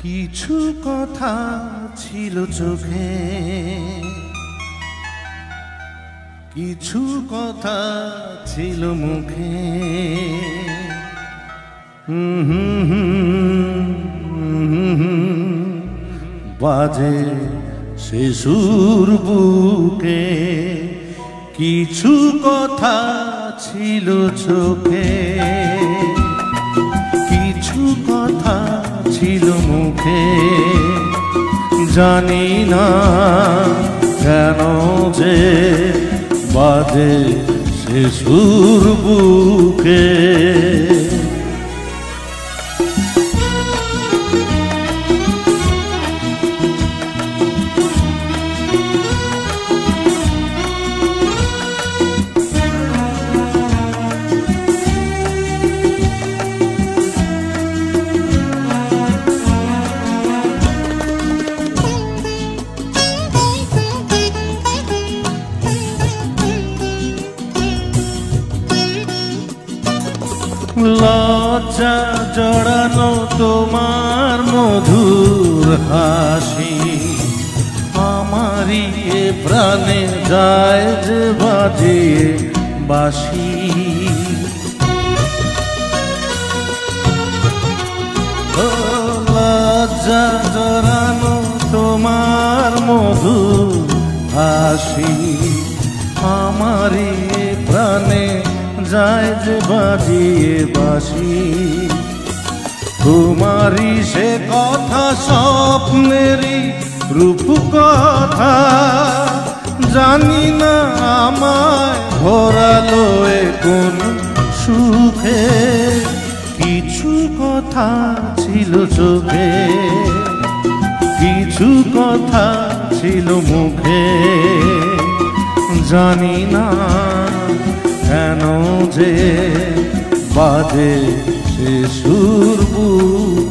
কিছু কথা ছিল চোখে, কিছু কথা ছিল মুখে, বাজে সে সুর বুকে। কিছু কথা ছিল চোখে, কিছু কথা ছিল মুখে, জানি না কেন যে বাজে সে সুর বুকে। লজ্জা জড়ানো তোমার মধুর হাসি, আমারই এ প্রাণে যায় যে বাজিয়ে বাঁশি। লজ্জা জড়ানো তোমার মধুর হাসি, আমারই এ প্রাণে যায় যে বাজিয়ে বাঁশি। তোমারই সে কথা স্বপ্নেরই রূপ কথা, জানি না আমায় ভরালো এ কোন সুখে। কিছু কথা ছিল চোখে, কিছু কথা ছিল মুখে, জানি না কেন যে বাজে সে সুর বুকে।